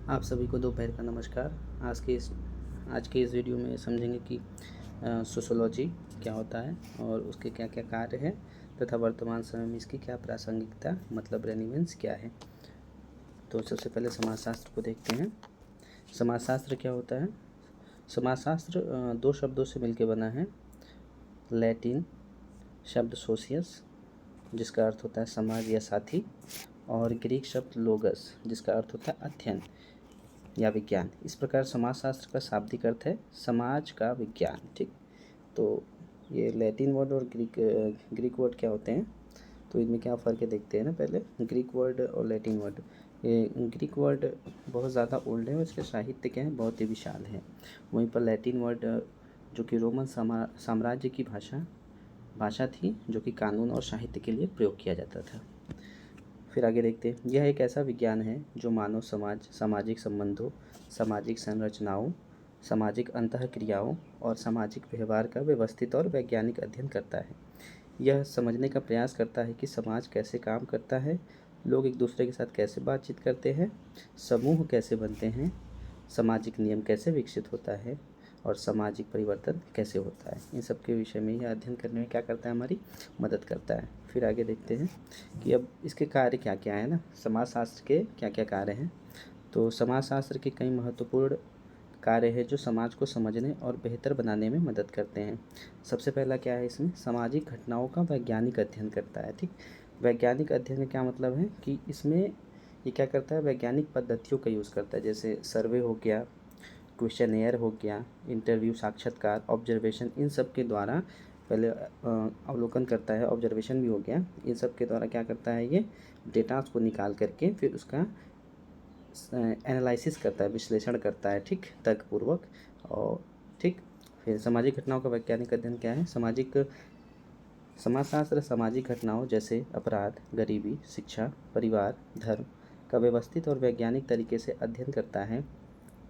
आप सभी को दोपहर का नमस्कार। आज के इस वीडियो में समझेंगे कि सोशियोलॉजी क्या होता है और उसके क्या क्या कार्य हैं तथा वर्तमान समय में इसकी क्या प्रासंगिकता मतलब रेलेवेंस क्या है। तो सबसे पहले समाजशास्त्र को देखते हैं। समाजशास्त्र क्या होता है? समाजशास्त्र दो शब्दों से मिलकर बना है। लैटिन शब्द सोशियस जिसका अर्थ होता है समाज या साथी, और ग्रीक शब्द लोगस जिसका अर्थ होता है अध्ययन या विज्ञान। इस प्रकार समाजशास्त्र का शाब्दिक अर्थ है समाज का विज्ञान। ठीक, तो ये लैटिन वर्ड और ग्रीक वर्ड क्या होते हैं, तो इनमें क्या फ़र्क है देखते हैं ना। पहले ग्रीक वर्ड और लैटिन वर्ड। ये ग्रीक वर्ड बहुत ज़्यादा ओल्ड है और इसके साहित्य क्या है, बहुत ही विशाल है। वहीं पर लैटिन वर्ड जो कि रोमन साम्राज्य की भाषा थी, जो कि कानून और साहित्य के लिए प्रयोग किया जाता था। फिर आगे देखते हैं। यह एक ऐसा विज्ञान है जो मानव समाज, सामाजिक संबंधों, सामाजिक संरचनाओं, सामाजिक अंतःक्रियाओं और सामाजिक व्यवहार का व्यवस्थित और वैज्ञानिक अध्ययन करता है। यह समझने का प्रयास करता है कि समाज कैसे काम करता है, लोग एक दूसरे के साथ कैसे बातचीत करते हैं, समूह कैसे बनते हैं, सामाजिक नियम कैसे विकसित होता है और सामाजिक परिवर्तन कैसे होता है। इन सब के विषय में यह अध्ययन करने में क्या करता है, हमारी मदद करता है। फिर आगे देखते हैं कि अब इसके कार्य क्या क्या है ना, समाजशास्त्र के क्या क्या कार्य हैं। तो समाजशास्त्र के कई महत्वपूर्ण कार्य है जो समाज को समझने और बेहतर बनाने में मदद करते हैं। सबसे पहला क्या है, इसमें सामाजिक घटनाओं का वैज्ञानिक अध्ययन करता है। ठीक, वैज्ञानिक अध्ययन का क्या मतलब है कि इसमें ये क्या करता है, वैज्ञानिक पद्धतियों का यूज़ करता है। जैसे सर्वे हो गया, क्वेश्चनेयर हो गया, इंटरव्यू, साक्षात्कार, ऑब्जर्वेशन, इन सब के द्वारा पहले अवलोकन करता है, ऑब्जर्वेशन भी हो गया। इन सब के द्वारा क्या करता है, ये डेटास को निकाल करके फिर उसका एनालिसिस करता है, विश्लेषण करता है। ठीक, तर्कपूर्वक। और ठीक, फिर सामाजिक घटनाओं का वैज्ञानिक अध्ययन क्या है, समाजशास्त्र सामाजिक घटनाओं जैसे अपराध, गरीबी, शिक्षा, परिवार, धर्म का व्यवस्थित और वैज्ञानिक तरीके से अध्ययन करता है।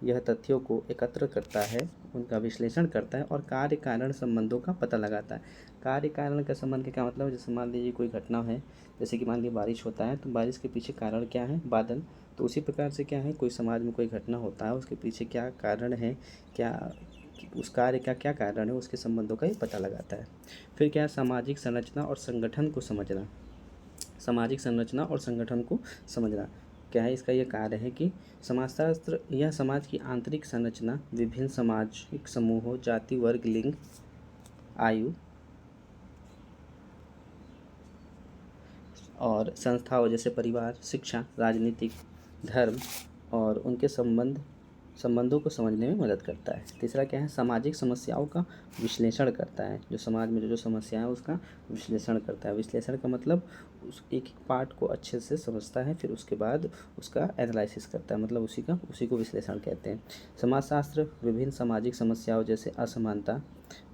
यह तथ्यों को एकत्र करता है, उनका विश्लेषण करता है और कार्य कारण संबंधों का पता लगाता है। कार्य कारण का संबंध का क्या मतलब है, जैसे मान लीजिए कोई घटना है, जैसे कि मान लीजिए बारिश होता है, तो बारिश के पीछे कारण क्या है, बादल। तो उसी प्रकार से क्या है, कोई समाज में कोई घटना होता है, उसके पीछे क्या कारण है, क्या उस कार्य का क्या कारण है, उसके संबंधों का ही पता लगाता है। फिर क्या है, सामाजिक संरचना और संगठन को समझना। सामाजिक संरचना और संगठन को समझना क्या है, इसका यह कार्य है कि समाजशास्त्र यह समाज की आंतरिक संरचना, विभिन्न सामाजिक समूहों, जाति, वर्ग, लिंग, आयु और संस्थाओं जैसे परिवार, शिक्षा, राजनीतिक, धर्म और उनके संबंधों को समझने में मदद करता है। तीसरा क्या है, सामाजिक समस्याओं का विश्लेषण करता है। जो समाज में जो समस्या है उसका विश्लेषण करता है। विश्लेषण का मतलब उस एक पार्ट को अच्छे से समझता है, फिर उसके बाद उसका एनालिसिस करता है, मतलब उसी को विश्लेषण कहते हैं। समाजशास्त्र विभिन्न सामाजिक समस्याओं जैसे असमानता,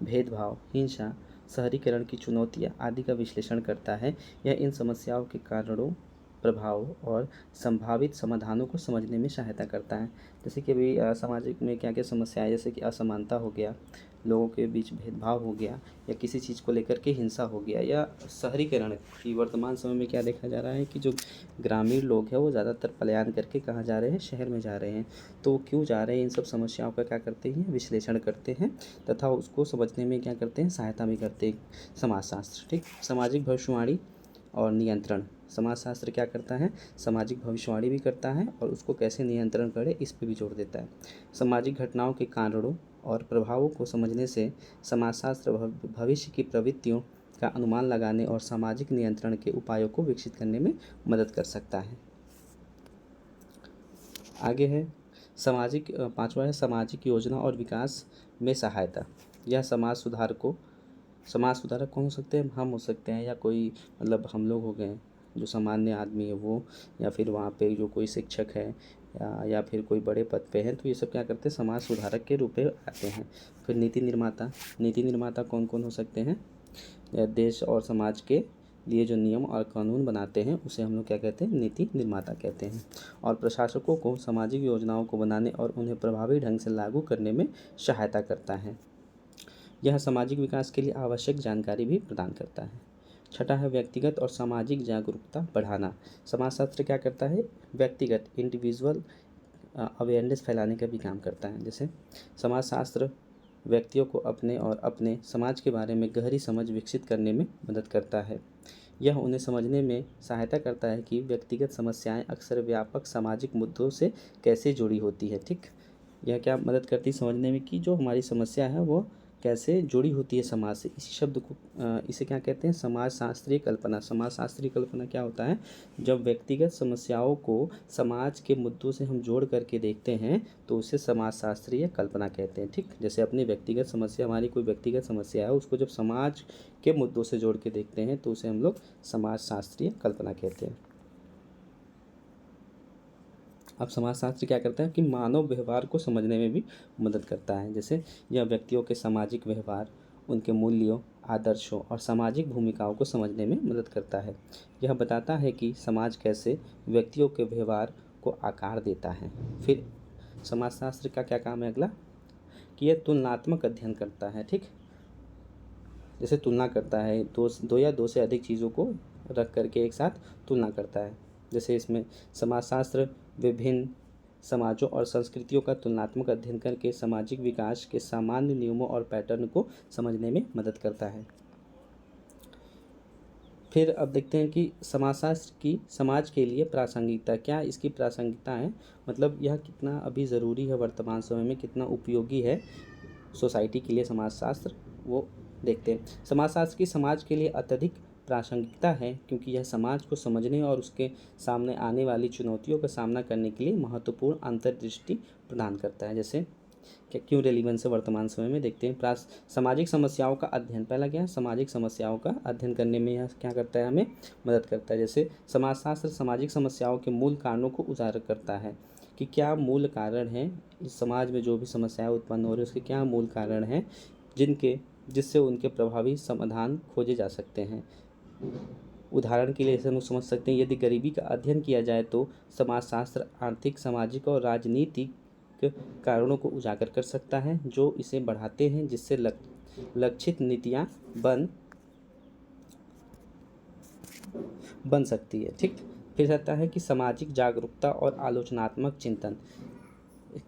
भेदभाव, हिंसा, शहरीकरण की चुनौतियाँ आदि का विश्लेषण करता है। यह इन समस्याओं के कारणों, प्रभाव और संभावित समाधानों को समझने में सहायता करता है। जैसे कि अभी सामाजिक में क्या क्या समस्याएं, जैसे कि असमानता हो गया, लोगों के बीच भेदभाव हो गया, या किसी चीज़ को लेकर के हिंसा हो गया, या शहरीकरण की वर्तमान समय में क्या देखा जा रहा है कि जो ग्रामीण लोग हैं वो ज़्यादातर पलायन करके कहाँ जा रहे हैं, शहर में जा रहे हैं। तो वो क्यों जा रहे हैं, इन सब समस्याओं का क्या करते हैं, विश्लेषण करते हैं तथा उसको समझने में क्या करते हैं, सहायता भी करते हैं समाजशास्त्र। ठीक, सामाजिक भविष्यवाणी और नियंत्रण। समाजशास्त्र क्या करता है, सामाजिक भविष्यवाणी भी करता है और उसको कैसे नियंत्रण करे इस पे भी जोर देता है। सामाजिक घटनाओं के कारणों और प्रभावों को समझने से समाजशास्त्र भविष्य की प्रवृत्तियों का अनुमान लगाने और सामाजिक नियंत्रण के उपायों को विकसित करने में मदद कर सकता है। आगे है पांचवा है सामाजिक योजना और विकास में सहायता। यह समाज सुधारक कौन हो सकते हैं, हम हो सकते हैं, या कोई मतलब हम लोग हो गए जो सामान्य आदमी है वो, या फिर वहाँ पे जो कोई शिक्षक है या फिर कोई बड़े पद पे हैं, तो ये सब क्या करते हैं, समाज सुधारक के रूप में आते हैं। फिर नीति निर्माता कौन कौन हो सकते हैं, देश और समाज के लिए जो नियम और कानून बनाते हैं उसे हम लोग क्या कहते हैं, नीति निर्माता कहते हैं। और प्रशासकों को सामाजिक योजनाओं को बनाने और उन्हें प्रभावी ढंग से लागू करने में सहायता करता है। यह सामाजिक विकास के लिए आवश्यक जानकारी भी प्रदान करता है। छठा है व्यक्तिगत और सामाजिक जागरूकता बढ़ाना। समाजशास्त्र क्या करता है, व्यक्तिगत अवेयरनेस फैलाने का भी काम करता है। जैसे समाजशास्त्र व्यक्तियों को अपने और अपने समाज के बारे में गहरी समझ विकसित करने में मदद करता है। यह उन्हें समझने में सहायता करता है कि व्यक्तिगत समस्याएं अक्सर व्यापक सामाजिक मुद्दों से कैसे जुड़ी होती है। ठीक, यह क्या मदद करती है समझने में कि जो हमारी समस्या है वो कैसे जुड़ी होती है समाज से। इसी शब्द को इसे क्या कहते हैं, समाजशास्त्रीय कल्पना। समाजशास्त्रीय कल्पना क्या होता है, जब व्यक्तिगत समस्याओं को समाज के मुद्दों से हम जोड़ करके देखते हैं तो उसे समाजशास्त्रीय कल्पना कहते हैं। ठीक, जैसे अपनी व्यक्तिगत समस्या, हमारी कोई व्यक्तिगत समस्या है, उसको जब समाज के मुद्दों से जोड़ के देखते हैं तो उसे हम लोग समाजशास्त्रीय कल्पना कहते हैं। अब समाजशास्त्र क्या करता है कि मानव व्यवहार को समझने में भी मदद करता है। जैसे यह व्यक्तियों के सामाजिक व्यवहार, उनके मूल्यों, आदर्शों और सामाजिक भूमिकाओं को समझने में मदद करता है। यह बताता है कि समाज कैसे व्यक्तियों के व्यवहार को आकार देता है। फिर समाजशास्त्र का क्या काम है अगला, कि यह तुलनात्मक अध्ययन करता है। ठीक, जैसे तुलना करता है, दो या दो से अधिक चीज़ों को रख करके एक साथ तुलना करता है। जैसे इसमें समाजशास्त्र विभिन्न समाजों और संस्कृतियों का तुलनात्मक अध्ययन करके सामाजिक विकास के सामान्य नियमों और पैटर्न को समझने में मदद करता है। फिर अब देखते हैं कि समाजशास्त्र की समाज के लिए प्रासंगिकता, क्या इसकी प्रासंगिकता है, मतलब यह कितना अभी ज़रूरी है, वर्तमान समय में कितना उपयोगी है सोसाइटी के लिए समाजशास्त्र, वो देखते हैं। समाजशास्त्र की समाज के लिए अत्यधिक प्रासंगिकता है क्योंकि यह समाज को समझने और उसके सामने आने वाली चुनौतियों का सामना करने के लिए महत्वपूर्ण अंतर्दृष्टि प्रदान करता है। जैसे क्या क्यों रेलिवेंस है वर्तमान समय में, देखते हैं। सामाजिक समस्याओं का अध्ययन, पहला क्या है, सामाजिक समस्याओं का अध्ययन करने में यह क्या करता है, हमें मदद करता है। जैसे समाजशास्त्र सामाजिक समस्याओं के मूल कारणों को उजागर करता है कि क्या मूल कारण हैं इस समाज में, जो भी समस्याएं उत्पन्न हो रही है उसके क्या मूल कारण हैं जिससे उनके प्रभावी समाधान खोजे जा सकते हैं। उदाहरण के लिए हम समझ सकते हैं, यदि गरीबी का अध्ययन किया जाए तो समाजशास्त्र आर्थिक, सामाजिक और राजनीतिक कारणों को उजागर कर सकता है जो इसे बढ़ाते हैं, जिससे लक्षित नीतियाँ बन सकती है। ठीक, फिर आता है कि सामाजिक जागरूकता और आलोचनात्मक चिंतन।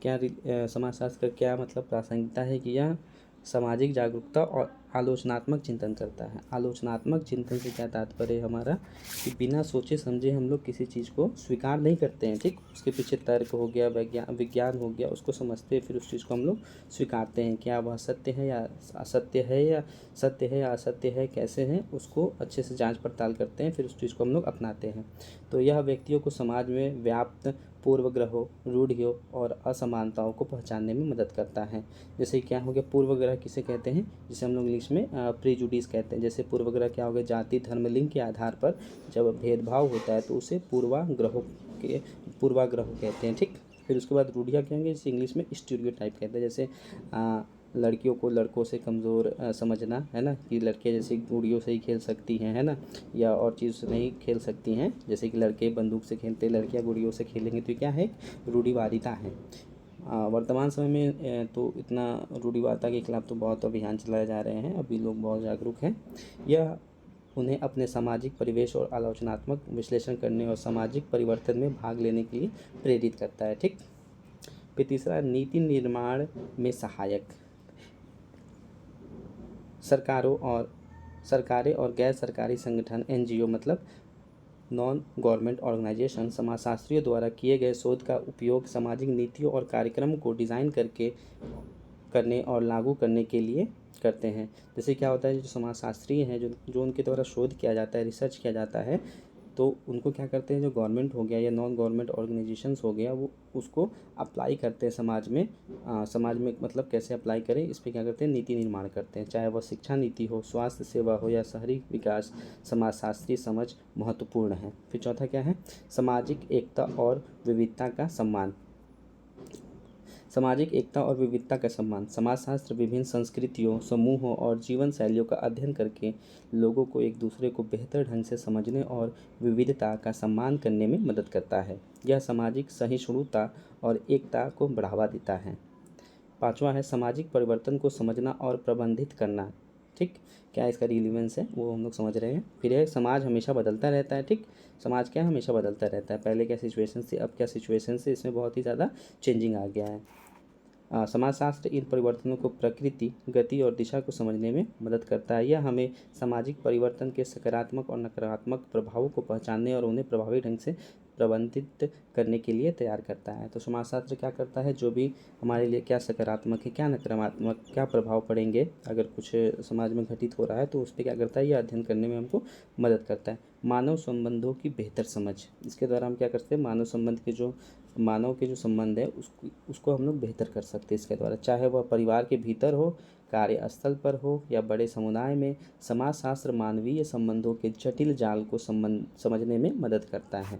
क्या समाजशास्त्र का क्या मतलब प्रासंगिकता है कि यह सामाजिक जागरूकता और आलोचनात्मक चिंतन करता है। आलोचनात्मक चिंतन से क्या तात्पर्य हमारा, कि बिना सोचे समझे हम लोग किसी चीज़ को स्वीकार नहीं करते हैं। ठीक, उसके पीछे तर्क हो गया, विज्ञान हो गया, उसको समझते हैं, फिर उस चीज़ को हम लोग स्वीकारते हैं। क्या वह सत्य है या असत्य है, या सत्य है या असत्य है, कैसे हैं, उसको अच्छे से जांच पड़ताल करते हैं, फिर उस चीज़ को हम लोग अपनाते हैं। तो यह व्यक्तियों को समाज में व्याप्त पूर्वग्रहों, रूढ़ियों और असमानताओं को पहचानने में मदद करता है। जैसे क्या हो गया, पूर्वग्रह किसे कहते हैं, जिसे हम लोग इंग्लिश में प्रीजुडिस कहते हैं। जैसे पूर्वग्रह क्या हो गया, जाति, धर्म, लिंग के आधार पर जब भेदभाव होता है तो उसे पूर्वाग्रह कहते हैं। ठीक, फिर उसके बाद रूढ़ियाँ क्या होंगी, जिसे इंग्लिश में स्टीरियोटाइप कहते हैं। जैसे लड़कियों को लड़कों से कमज़ोर समझना, है ना, कि लड़कियाँ जैसे गुड़ियों से ही खेल सकती हैं, है ना, या और चीज़ से नहीं खेल सकती हैं, जैसे कि लड़के बंदूक से खेलते, लड़कियाँ गुड़ियों से खेलेंगे, तो क्या है, रूढ़िवादिता है। वर्तमान समय में तो इतना रूढ़िवादिता के खिलाफ तो बहुत अभियान चलाए जा रहे हैं, अभी लोग बहुत जागरूक हैं। यह उन्हें अपने सामाजिक परिवेश और आलोचनात्मक विश्लेषण करने और सामाजिक परिवर्तन में भाग लेने के लिए प्रेरित करता है। ठीक, फिर तीसरा, नीति निर्माण में सहायक। सरकारें और गैर सरकारी संगठन, NGO मतलब नॉन गवर्नमेंट ऑर्गेनाइजेशन, समाजशास्त्रियों द्वारा किए गए शोध का उपयोग सामाजिक नीतियों और कार्यक्रम को डिज़ाइन करने और लागू करने के लिए करते हैं। जैसे क्या होता है, जो समाजशास्त्री हैं, जो उनके द्वारा शोध किया जाता है, रिसर्च किया जाता है, तो उनको क्या करते हैं, जो गवर्नमेंट हो गया या नॉन गवर्नमेंट ऑर्गेनाइजेशंस हो गया, वो उसको अप्लाई करते हैं समाज में मतलब कैसे अप्लाई करें, इस पर क्या करते हैं, नीति निर्माण करते हैं। चाहे वह शिक्षा नीति हो, स्वास्थ्य सेवा हो या शहरी विकास, समाजशास्त्रीय समझ महत्वपूर्ण है। फिर चौथा क्या है, सामाजिक एकता और विविधता का सम्मान। सामाजिक एकता और विविधता का सम्मान। समाजशास्त्र विभिन्न संस्कृतियों, समूहों और जीवन शैलियों का अध्ययन करके लोगों को एक दूसरे को बेहतर ढंग से समझने और विविधता का सम्मान करने में मदद करता है। यह सामाजिक सहिष्णुता और एकता को बढ़ावा देता है। पाँचवा है, सामाजिक परिवर्तन को समझना और प्रबंधित करना। ठीक, क्या इसका रिलीवेंस है वो हम लोग समझ रहे हैं। फिर है समाज हमेशा बदलता रहता है। ठीक, समाज क्या हमेशा बदलता रहता है, पहले क्या सिचुएशन थी, अब क्या सिचुएशन है, इसमें बहुत ही ज़्यादा चेंजिंग आ गया है। समाजशास्त्र इन परिवर्तनों को प्रकृति, गति और दिशा को समझने में मदद करता है। यह हमें सामाजिक परिवर्तन के सकारात्मक और नकारात्मक प्रभावों को पहचानने और उन्हें प्रभावी ढंग से प्रबंधित करने के लिए तैयार करता है। तो समाजशास्त्र क्या करता है, जो भी हमारे लिए क्या सकारात्मक है, क्या नकारात्मक, क्या प्रभाव पड़ेंगे, अगर कुछ समाज में घटित हो रहा है तो उस पर क्या करता है, यह अध्ययन करने में हमको मदद करता है। मानव संबंधों की बेहतर समझ, इसके द्वारा हम क्या करते हैं, मानव के जो संबंध है उसको हम लोग बेहतर कर सकते हैं इसके द्वारा, चाहे वह परिवार के भीतर हो, कार्यस्थल पर हो या बड़े समुदाय में। समाजशास्त्र मानवीय संबंधों के जटिल जाल को समझने में मदद करता है।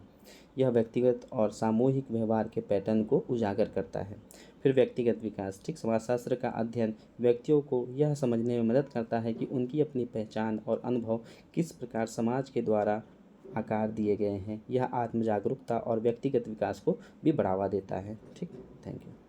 यह व्यक्तिगत और सामूहिक व्यवहार के पैटर्न को उजागर करता है। फिर व्यक्तिगत विकास। ठीक, समाजशास्त्र का अध्ययन व्यक्तियों को यह समझने में मदद करता है कि उनकी अपनी पहचान और अनुभव किस प्रकार समाज के द्वारा आकार दिए गए हैं। यह आत्म जागरूकता और व्यक्तिगत विकास को भी बढ़ावा देता है। ठीक, थैंक यू।